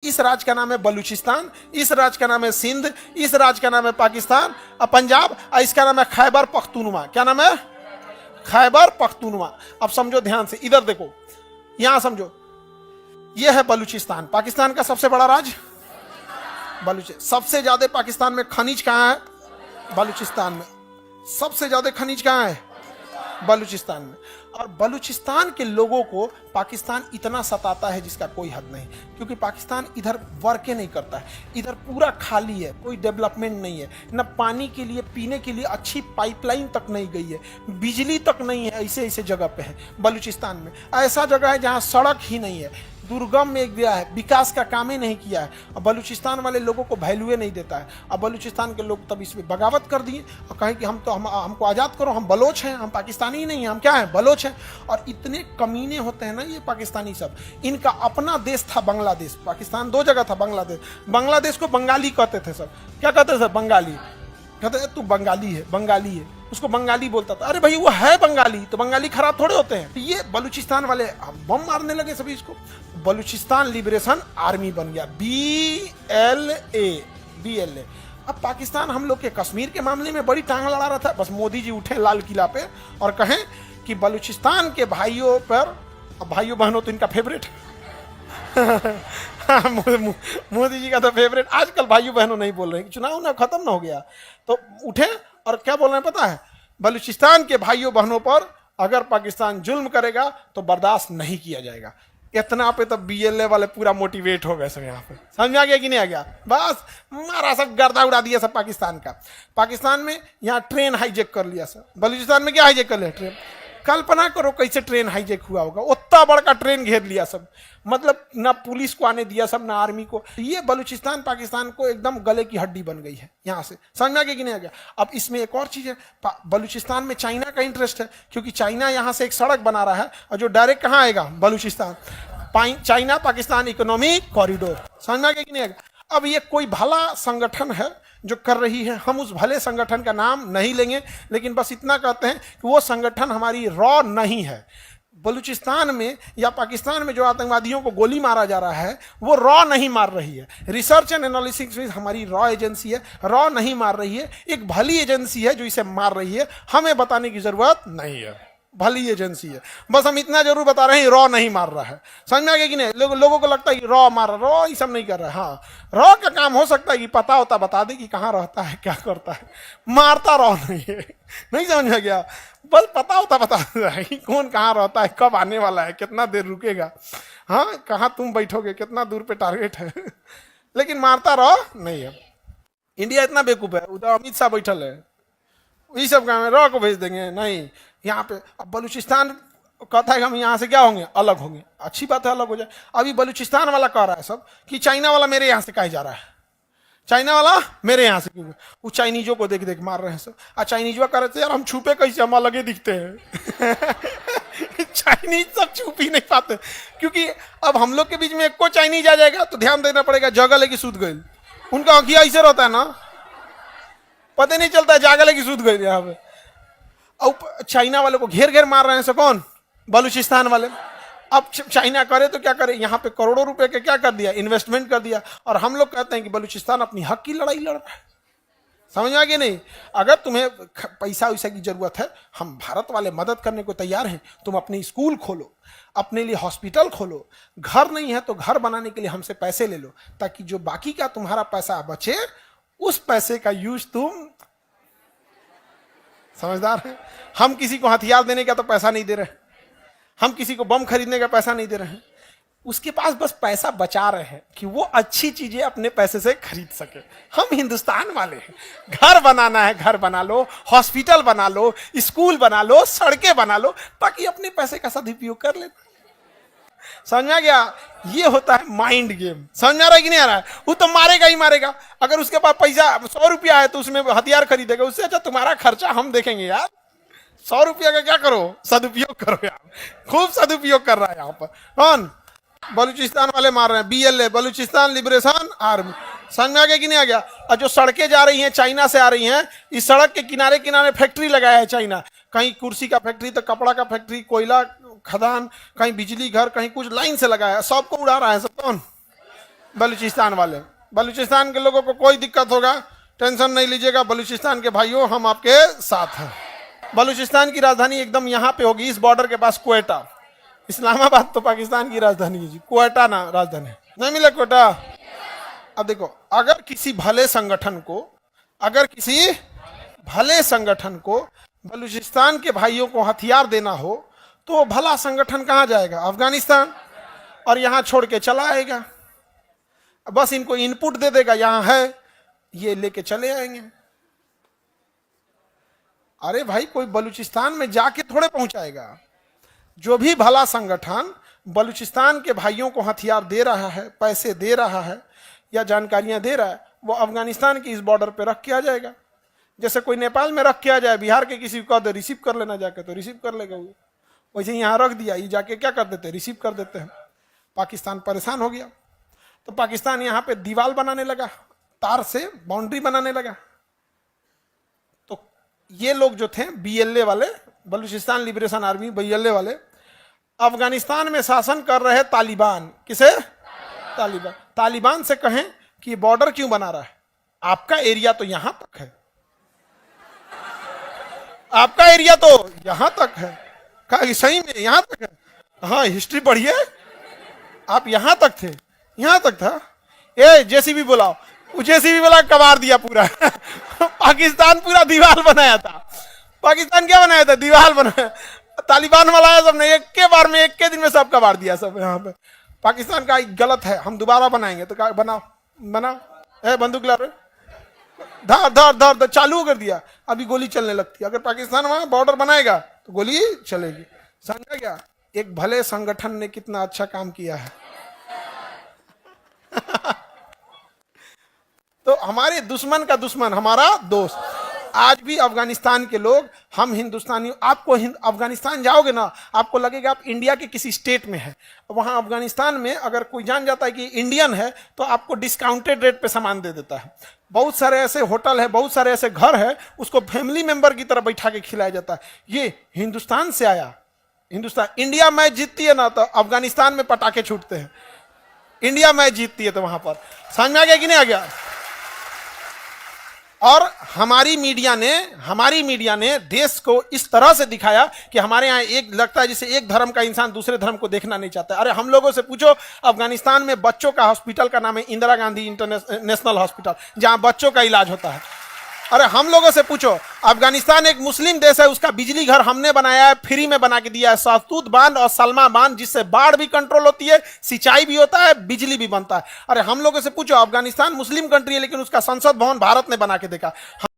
इस राज्य का नाम है बलूचिस्तान, इस राज्य का नाम है सिंध, इस राज्य का नाम है पाकिस्तान पंजाब, और इसका नाम है खैबर पख्तूनवा। क्या नाम है? खैबर पख्तूनवा। अब समझो ध्यान से, इधर देखो, यहां समझो, यह है बलूचिस्तान, पाकिस्तान का सबसे बड़ा राज्य बलूचिस्तान। सबसे ज्यादा पाकिस्तान में खनिज कहां है? बलूचिस्तान में। सबसे ज्यादा खनिज कहां है? बलूचिस्तान में। और बलूचिस्तान के लोगों को पाकिस्तान इतना सताता है जिसका कोई हद नहीं, क्योंकि पाकिस्तान इधर वर्क नहीं करता है, इधर पूरा खाली है, कोई डेवलपमेंट नहीं है, न पानी के लिए, पीने के लिए अच्छी पाइपलाइन तक नहीं गई है, बिजली तक नहीं है, ऐसे ऐसे जगह पे है बलूचिस्तान में। ऐसा जगह है जहाँ सड़क ही नहीं है, दुर्गम में गया है, विकास का काम ही नहीं किया है, और बलूचिस्तान वाले लोगों को वैल्यू नहीं देता है। अब बलूचिस्तान के लोग तब इसमें बगावत कर दिए और कहे कि हमको आज़ाद करो, हम बलोच हैं, हम पाकिस्तानी ही नहीं हैं, हम क्या हैं? बलोच हैं। और इतने कमीने होते हैं ना ये पाकिस्तानी सब। इनका अपना देश था बांग्लादेश, पाकिस्तान दो जगह था, बांग्लादेश को बंगाली कहते थे सब। क्या कहते थे? बंगाली कहते तू बंगाली है, बंगाली है, उसको बंगाली बोलता था। अरे भाई वो है बंगाली, तो बंगाली खराब थोड़े होते हैं। ये बलूचिस्तान वाले बम मारने लगे सभी इसको। बलूचिस्तान लिबरेशन आर्मी बन गया, BLA। अब पाकिस्तान हम लोग के कश्मीर के मामले में बड़ी टांग लड़ा रहा था। बस मोदी जी उठे लाल किला पे और कहें कि बलूचिस्तान के भाइयों पर, भाइयों बहनों तो इनका फेवरेट मोदी जी का तो फेवरेट। आजकल भाइयों बहनों नहीं बोल रहे हैं, चुनाव ना खत्म ना हो गया तो उठे और क्या बोल रहे हैं पता है? बलूचिस्तान के भाइयों बहनों पर अगर पाकिस्तान जुल्म करेगा तो बर्दाश्त नहीं किया जाएगा। इतना पे तो BLA वाले पूरा मोटिवेट हो गए सब। यहाँ पे समझ आ गया कि नहीं आ गया? बस मारा सब, गर्दा उड़ा दिया सब पाकिस्तान का। पाकिस्तान में यहाँ ट्रेन हाईजेक कर लिया सब। बलूचिस्तान में क्या हाईजेक कर लिया? ट्रेन। कल्पना करो कैसे ट्रेन हाईजेक हुआ होगा, उतना बड़का ट्रेन घेर लिया सब, मतलब ना पुलिस को आने दिया सब, ना आर्मी को। ये बलूचिस्तान पाकिस्तान को एकदम गले की हड्डी बन गई है यहाँ से। समझ में आ गया कि नहीं आ गया? अब इसमें एक और चीज है, बलूचिस्तान में चाइना का इंटरेस्ट है, क्योंकि चाइना यहाँ से एक सड़क बना रहा है और जो डायरेक्ट कहाँ आएगा? Balochistan. China Pakistan economic corridor. समझ में आ गया कि नहीं आ गया? अब ये कोई भला संगठन है जो कर रही है, हम उस भले संगठन का नाम नहीं लेंगे, लेकिन बस इतना कहते हैं कि वो संगठन हमारी रॉ नहीं है। बलूचिस्तान में या पाकिस्तान में जो आतंकवादियों को गोली मारा जा रहा है वो रॉ नहीं मार रही है। रिसर्च एंड एनालिसिस में हमारी रॉ एजेंसी है, रॉ नहीं मार रही है, एक भली एजेंसी है जो इसे मार रही है। हमें बताने की जरूरत नहीं है, भली एजेंसी है, बस हम इतना जरूर बता रहे हैं रॉ नहीं मार रहा है। समझ में आ गया कि नहीं? लोगों को लगता है कि रॉ मार रहा, रॉ ये सब नहीं कर रहा है। हाँ, रॉ का काम हो सकता है कि पता होता बता दे कि कहाँ रहता है, क्या करता है, मारता रॉ नहीं है। नहीं समझ में गया? बस पता होता बता है कि कौन कहाँ रहता है, कब आने वाला है, कितना देर रुकेगा, हाँ कहाँ तुम बैठोगे, कितना दूर पे टारगेट है, लेकिन मारता रॉ नहीं है। इंडिया इतना बेवकूफ है, उधर अमित शाह बैठल है, ये सब काम है, रॉ को भेज देंगे नहीं यहाँ पे। अब बलूचिस्तान कहता है कि हम यहाँ से क्या होंगे? अलग होंगे। अच्छी बात है, अलग हो जाए। अभी बलूचिस्तान वाला कह रहा है सब कि चाइना वाला मेरे यहाँ से कहे जा रहा है, चाइना वाला मेरे यहाँ से क्यों? वो चाइनीजों को देख देख मार रहे हैं सब। और चाइनीजवा कह रहे थे यार हम छुपे कैसे, हम अलग ही दिखते हैं। चाइनीज सब छुप ही नहीं पाते, क्योंकि अब हम लोग के बीच में एक को चाइनीज आ जाएगा तो ध्यान देना पड़ेगा, जगह लेके सूत गए। उनका आंखिया ऐसे रहता है ना, पता नहीं चलता है, जागल की सूद गए यहाँ पे। अब चाइना वाले को घेर घेर मार रहे हैं, कौन? बलूचिस्तान वाले। अब चाइना करे तो क्या करे, यहाँ पे करोड़ों रुपए के क्या कर दिया? इन्वेस्टमेंट कर दिया। और हम लोग कहते हैं कि बलूचिस्तान अपनी हक की लड़ाई लड़ रहा है। समझ में आ गया नहीं? अगर तुम्हें पैसा वैसा की जरूरत है, हम भारत वाले मदद करने को तैयार हैं। तुम अपने स्कूल खोलो, अपने लिए हॉस्पिटल खोलो, घर नहीं है तो घर बनाने के लिए हमसे पैसे ले लो, ताकि जो बाकी का तुम्हारा पैसा बचे उस पैसे का यूज तुम, समझदार है। हम किसी को हथियार देने का तो पैसा नहीं दे रहे, हम किसी को बम खरीदने का पैसा नहीं दे रहे हैं, उसके पास बस पैसा बचा रहे हैं कि वो अच्छी चीजें अपने पैसे से खरीद सके। हम हिंदुस्तान वाले हैं, घर बनाना है घर बना लो, हॉस्पिटल बना लो, स्कूल बना लो, सड़कें बना लो, ताकि अपने पैसे का सदुपयोग कर ले। समझ में आ गया? ये होता है माइंड गेम। समझ में आ रहा है कि नहीं आ रहा है? वो तो मारेगा ही मारेगा। अगर उसके पास पैसा 100 रुपया है तो उसमें हथियार खरीदेगा, उससे अच्छा तुम्हारा खर्चा हम देखेंगे यार। 100 रुपया का क्या करो, सदुपयोग करो यार। खूब सदुपयोग कर रहा है यहाँ पर कौन? बलूचिस्तान वाले मार रहे हैं। BLA Balochistan liberation army. समझ में आ गया कि नहीं आ गया? और जो सड़कें जा रही हैं चाइना से आ रही हैं, इस सड़क के किनारे किनारे फैक्ट्री लगाया है चाइना। कहीं कुर्सी का फैक्ट्री तो कपड़ा का फैक्ट्री, कोयला खदान, कहीं बिजली घर, कहीं कुछ लाइन से लगाया है, सबको उड़ा रहा है सब। कौन? बलूचिस्तान वाले। बलूचिस्तान के लोगों को कोई दिक्कत होगा, टेंशन नहीं लीजिएगा, बलूचिस्तान के भाइयों हम आपके साथ हैं। बलूचिस्तान की राजधानी एकदम यहाँ पे होगी, इस बॉर्डर के पास क्वेटा। इस्लामाबाद तो पाकिस्तान की राजधानी है जी, क्वेटा ना राजधानी नहीं मिला क्वेटा। अब देखो, अगर किसी भले संगठन को बलूचिस्तान के भाइयों को हथियार देना हो तो वो भला संगठन कहां जाएगा? अफगानिस्तान। और यहां छोड़ के चला आएगा, बस इनको इनपुट दे देगा, यहां है, ये लेके चले आएंगे। अरे भाई, कोई बलूचिस्तान में जाके थोड़े पहुंचाएगा। जो भी भला संगठन बलूचिस्तान के भाइयों को हथियार दे रहा है, पैसे दे रहा है या जानकारियां दे रहा है, वो अफगानिस्तान की इस बॉर्डर पे रख के आ जाएगा। जैसे कोई नेपाल में रख के आ जाए, बिहार के किसी को कह रिसीव कर लेना जाके, तो रिसीव कर लेगा वो। वैसे यहाँ रख दिया, ये जाके क्या कर देते, रिसीव कर देते हैं। पाकिस्तान परेशान हो गया, तो पाकिस्तान यहाँ पे दीवार बनाने लगा, तार से बाउंड्री बनाने लगा। तो ये लोग जो थे BLA वाले, बलूचिस्तान लिबरेशन आर्मी, BLA वाले, अफगानिस्तान में शासन कर रहे तालिबान। किसे? तालिबान से कहें कि बॉर्डर क्यों बना रहा है? आपका एरिया तो यहां तक है, आपका एरिया तो यहां तक है। कहा सही में यहां तक है? हाँ, हिस्ट्री पढ़िए, आप यहां तक थे, यहां तक था। ए JCB बुलाओ, JCB वाला कबाड़ दिया पूरा पाकिस्तान पूरा दीवार बनाया था। पाकिस्तान क्या बनाया था? दीवार बनाया। तालिबान वाला है सबने एक के बार में, एक के दिन में सब कबाड़ दिया सब। यहाँ पे पाकिस्तान का गलत है, हम दोबारा बनाएंगे। तो कहा बनाओ, ए बंदूक ला रहे, धर चालू कर दिया, अभी गोली चलने लगती है। अगर पाकिस्तान वहां बॉर्डर बनाएगा तो गोली चलेगी। समझा क्या? एक भले संगठन ने कितना अच्छा काम किया है तो हमारे दुश्मन का दुश्मन हमारा दोस्त। आज भी अफगानिस्तान के लोग, हम हिंदुस्तानी, आपको अफगानिस्तान जाओगे ना, आपको लगेगा आप इंडिया के किसी स्टेट में है। वहां अफगानिस्तान में अगर कोई जान जाता है कि इंडियन है तो आपको डिस्काउंटेड रेट पे सामान दे देता है। बहुत सारे ऐसे होटल है, बहुत सारे ऐसे घर है, उसको फैमिली मेंबर की तरह बैठा के खिलाया जाता है। ये हिंदुस्तान से आया। इंडिया मैच जीतती है ना तो अफगानिस्तान में पटाखे छूटते हैं। इंडिया मैच जीतती है तो वहां पर। समझ में आ गया कि नहीं आ गया? और हमारी मीडिया ने देश को इस तरह से दिखाया कि हमारे यहाँ एक लगता है जैसे एक धर्म का इंसान दूसरे धर्म को देखना नहीं चाहता। अरे हम लोगों से पूछो, अफगानिस्तान में बच्चों का हॉस्पिटल का नाम है इंदिरा गांधी इंटरनेशनल हॉस्पिटल, जहां बच्चों का इलाज होता है। अरे हम लोगों से पूछो, अफगानिस्तान एक मुस्लिम देश है, उसका बिजली घर हमने बनाया है, फ्री में बना के दिया है, सहतूत बांध और सलमा बांध, जिससे बाढ़ भी कंट्रोल होती है, सिंचाई भी होता है, बिजली भी बनता है। अरे हम लोगों से पूछो, अफगानिस्तान मुस्लिम कंट्री है लेकिन उसका संसद भवन भारत ने बना के देखा।